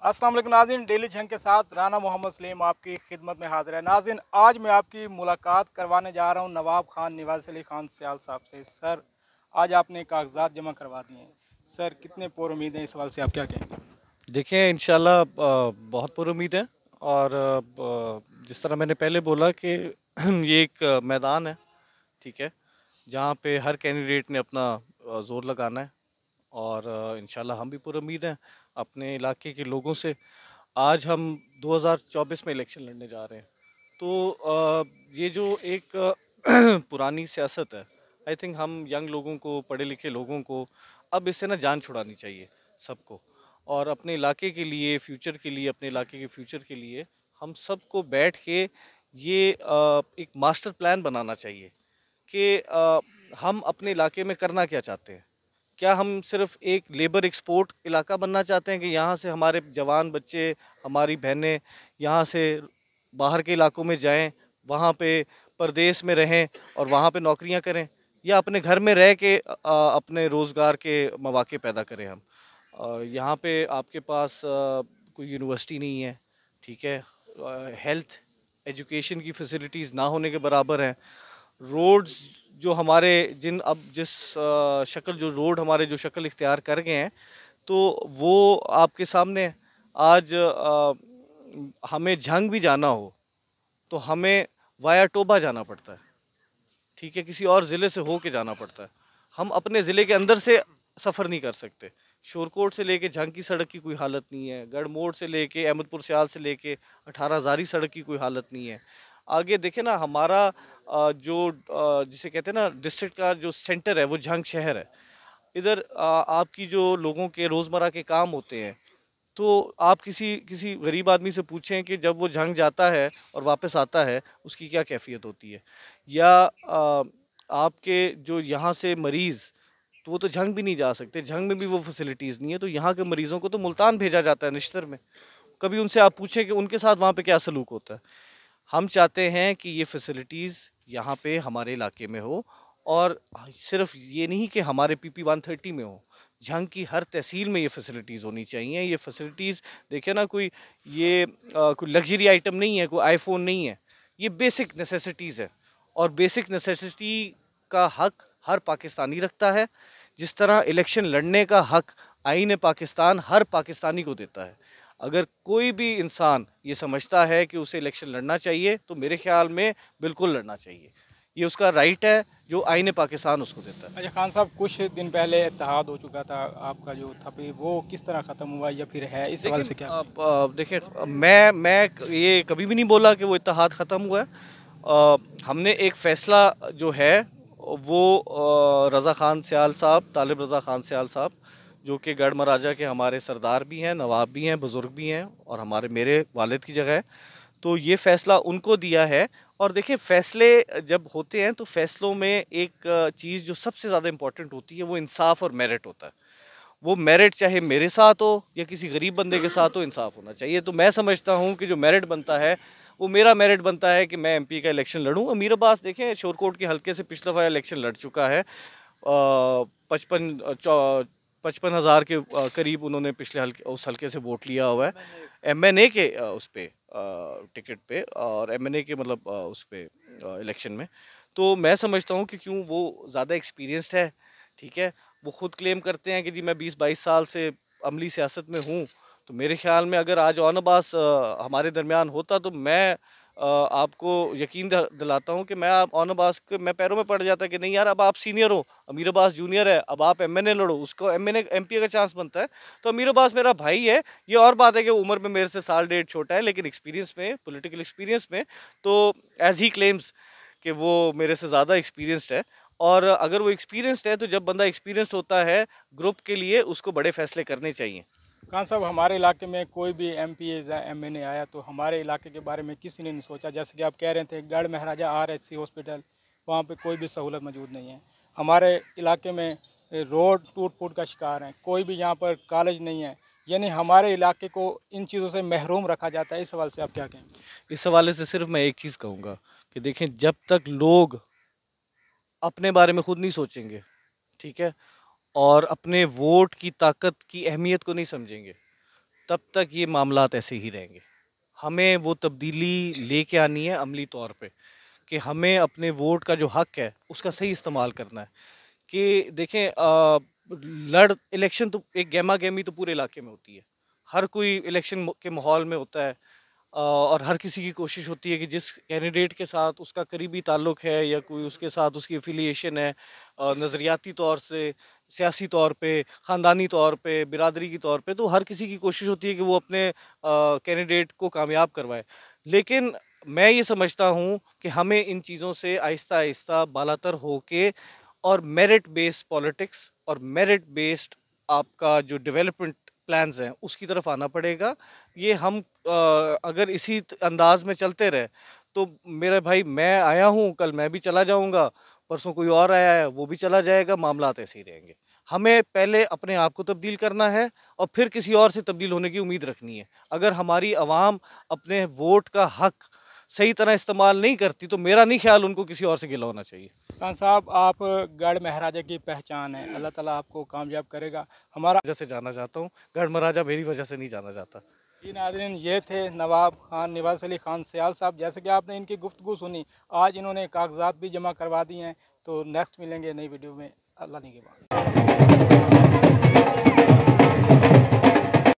अस्सलाम वालेकुम नाज़रीन, डेली झंग के साथ राना मोहम्मद सलीम आपकी खिदमत में हाजिर है। नाज़रीन, आज मैं आपकी मुलाकात करवाने जा रहा हूं नवाब खान निवाज़ अली खान सियाल साहब से। सर, आज आपने कागजात जमा करवा दिए हैं। सर, कितने पुर उम्मीद हैं, इस सवाल से आप क्या कहेंगे? देखिए इंशाल्लाह बहुत पुरुमीद है। और जिस तरह मैंने पहले बोला कि ये एक मैदान है, ठीक है, जहाँ पे हर कैंडिडेट ने अपना ज़ोर लगाना है। और इंशाल्लाह हम भी पुरुमीद हैं अपने इलाके के लोगों से। आज हम 2024 में इलेक्शन लड़ने जा रहे हैं। तो ये जो एक पुरानी सियासत है, आई थिंक हम यंग लोगों को, पढ़े लिखे लोगों को अब इससे ना जान छुड़ानी चाहिए सबको। और अपने इलाके के लिए, फ्यूचर के लिए, अपने इलाके के फ्यूचर के लिए हम सबको बैठ के ये एक मास्टर प्लान बनाना चाहिए कि हम अपने इलाके में करना क्या चाहते हैं। क्या हम सिर्फ एक लेबर एक्सपोर्ट इलाका बनना चाहते हैं कि यहाँ से हमारे जवान बच्चे, हमारी बहनें यहाँ से बाहर के इलाकों में जाएं, वहाँ पे परदेश में रहें और वहाँ पे नौकरियाँ करें, या अपने घर में रह के अपने रोज़गार के मौके पैदा करें हम। यहाँ पे आपके पास कोई यूनिवर्सिटी नहीं है, ठीक है, हेल्थ एजुकेशन की फैसिलिटीज़ ना होने के बराबर हैं। रोड्स जो हमारे जिन अब जिस शक्ल जो रोड हमारे जो शक्ल इख्तियार कर गए हैं, तो वो आपके सामने है। आज हमें झंग भी जाना हो तो हमें वाया टोबा जाना पड़ता है, ठीक है, किसी और ज़िले से हो के जाना पड़ता है। हम अपने ज़िले के अंदर से सफ़र नहीं कर सकते। शोरकोट से लेके झंग की सड़क की कोई हालत नहीं है, गढ़ मोड़ से लेके अहमदपुर स्याल से लेके 18 हज़ारी सड़क की कोई हालत नहीं है। आगे देखे ना, हमारा जो जिसे कहते हैं ना, डिस्ट्रिक्ट का जो सेंटर है वो झंग शहर है। इधर आपकी जो लोगों के रोज़मर्रा के काम होते हैं, तो आप किसी किसी गरीब आदमी से पूछें कि जब वो झंग जाता है और वापस आता है उसकी क्या कैफियत होती है। या आपके जो यहाँ से मरीज़, तो वो तो झंग भी नहीं जा सकते, झंग में भी वो फैसिलिटीज़ नहीं है, तो यहाँ के मरीज़ों को तो मुल्तान भेजा जाता है, निश्तर में। कभी उनसे आप पूछें कि उनके साथ वहाँ पे क्या सलूक होता है। हम चाहते हैं कि ये फैसिलिटीज़ यहाँ पे हमारे इलाके में हो। और सिर्फ ये नहीं कि हमारे पीपी 130 में हो, झंग की हर तहसील में ये फैसिलिटीज़ होनी चाहिए। ये फैसिलिटीज़ देखिए ना, कोई ये कोई लग्जरी आइटम नहीं है, कोई आईफोन नहीं है, ये बेसिक नेसेसिटीज़ है। और बेसिक नेसेसिटी का हक हर पाकिस्तानी रखता है, जिस तरह इलेक्शन लड़ने का हक आईन पाकिस्तान हर पाकिस्तानी को देता है। अगर कोई भी इंसान ये समझता है कि उसे इलेक्शन लड़ना चाहिए, तो मेरे ख्याल में बिल्कुल लड़ना चाहिए। ये उसका राइट है जो आईन पाकिस्तान उसको देता है। अच्छा खान साहब, कुछ दिन पहले इत्तेहाद हो चुका था आपका जो था, फिर वो किस तरह ख़त्म हुआ या फिर है, इस सवाल देखिए से क्या कहेंगे? देखिए, मैं ये कभी भी नहीं बोला कि वो इत्तेहाद ख़त्म हुआ है। हमने एक फ़ैसला जो है वो रज़ा ख़ान सियाल साहब, तालिब रज़ा ख़ान सियाल साहब, जो कि गढ़ महाराजा के हमारे सरदार भी हैं, नवाब भी हैं, बुज़ुर्ग भी हैं और हमारे मेरे वालिद की जगह है। तो ये फ़ैसला उनको दिया है। और देखिए, फ़ैसले जब होते हैं तो फ़ैसलों में एक चीज़ जो सबसे ज़्यादा इम्पोर्टेंट होती है वो इंसाफ और मेरिट होता है। वो मेरिट चाहे मेरे साथ हो या किसी गरीब बंदे के साथ हो, इंसाफ होना चाहिए। तो मैं समझता हूँ कि जो मेरिट बनता है वो मेरा मेरिट बनता है कि मैं एमपी का इलेक्शन लड़ूं। अमीर अब्बास देखें, शोरकोट के हल्के से पिछला दफा इलेक्शन लड़ चुका है। 55,000 के करीब उन्होंने पिछले हल्के उस हल्के से वोट लिया हुआ है, एमएनए के उस पे टिकट पे, और एमएनए के मतलब उस पे इलेक्शन में। तो मैं समझता हूँ कि क्यों वो ज़्यादा एक्सपीरियंस्ड है, ठीक है। वो खुद क्लेम करते हैं कि जी मैं 20-22 साल से अमली सियासत में हूँ। तो मेरे ख्याल में अगर आज ऑन अब्बास हमारे दरमियान होता, तो मैं आपको यकीन दिलाता हूँ कि मैं आप ऑन अब्बास के मैं पैरों में पड़ जाता कि नहीं यार, अब आप सीनियर हो, अमीर अब्बास जूनियर है, अब आप एमएनए लड़ो, उसको एमएनए एमपी का चांस बनता है। तो अमीर अब्बास मेरा भाई है। ये और बात है कि उम्र में मेरे से साल डेढ़ छोटा है, लेकिन एक्सपीरियंस में, पॉलिटिकल एक्सपीरियंस में, तो एज ही क्लेम्स कि वो मेरे से ज़्यादा एक्सपीरियंस्ड है। और अगर वो एक्सपीरियंस्ड है, तो जब बंदा एक्सपीरियंस्ड होता है ग्रुप के लिए, उसको बड़े फैसले करने चाहिए। खान साहब, हमारे इलाके में कोई भी एमपी या एमएनए आया तो हमारे इलाके के बारे में किसी ने नहीं सोचा। जैसे कि आप कह रहे थे, गढ़ महाराजा आरएचसी हॉस्पिटल, वहाँ पे कोई भी सहूलत मौजूद नहीं है। हमारे इलाके में रोड टूट फूट का शिकार हैं, कोई भी यहाँ पर कॉलेज नहीं है। यानी हमारे इलाके को इन चीज़ों से महरूम रखा जाता है। इस सवाल से आप क्या कहेंगे? इस हवाले से सिर्फ मैं एक चीज़ कहूँगा कि देखें, जब तक लोग अपने बारे में खुद नहीं सोचेंगे, ठीक है, और अपने वोट की ताकत की अहमियत को नहीं समझेंगे, तब तक ये मामलात ऐसे ही रहेंगे। हमें वो तब्दीली लेके आनी है अमली तौर पे, कि हमें अपने वोट का जो हक है उसका सही इस्तेमाल करना है। कि देखें, इलेक्शन तो एक गहमा गहमी तो पूरे इलाके में होती है, हर कोई इलेक्शन के माहौल में होता है। और हर किसी की कोशिश होती है कि जिस कैंडिडेट के साथ उसका करीबी ताल्लुक है या कोई उसके साथ उसकी एफिलिएशन है, नज़रियाती तौर से, सियासी तौर पे, ख़ानदानी तौर पे, बिरादरी की तौर पे, तो हर किसी की कोशिश होती है कि वो अपने कैंडिडेट को कामयाब करवाए। लेकिन मैं ये समझता हूँ कि हमें इन चीज़ों से आहिस्ता आहिस्ता बालातर होके और मेरिट बेस्ड पॉलिटिक्स और मेरिट बेस्ड आपका जो डेवलपमेंट प्लान्स हैं उसकी तरफ आना पड़ेगा। ये हम अगर इसी अंदाज में चलते रहे तो मेरे भाई, मैं आया हूँ, कल मैं भी चला जाऊँगा, परसों कोई और आया है वो भी चला जाएगा, मामलात ऐसे ही रहेंगे। हमें पहले अपने आप को तब्दील करना है और फिर किसी और से तब्दील होने की उम्मीद रखनी है। अगर हमारी आवाम अपने वोट का हक सही तरह इस्तेमाल नहीं करती तो मेरा नहीं ख्याल उनको किसी और से गिला होना चाहिए। खान साहब, आप गढ़ महाराजा की पहचान है, अल्लाह ताला आपको कामयाब करेगा। हमारा वजह से जाना चाहता हूँ, गढ़ महाराजा मेरी वजह से नहीं जाना चाहता। जी नाज़रीन, ये थे नवाब खान निवाज़ अली खान सयाल साहब। जैसे कि आपने इनकी गुफ्तगू सुनी, आज इन्होंने कागजात भी जमा करवा दिए हैं। तो नेक्स्ट मिलेंगे नई वीडियो में, अल्लाह ने के बाद।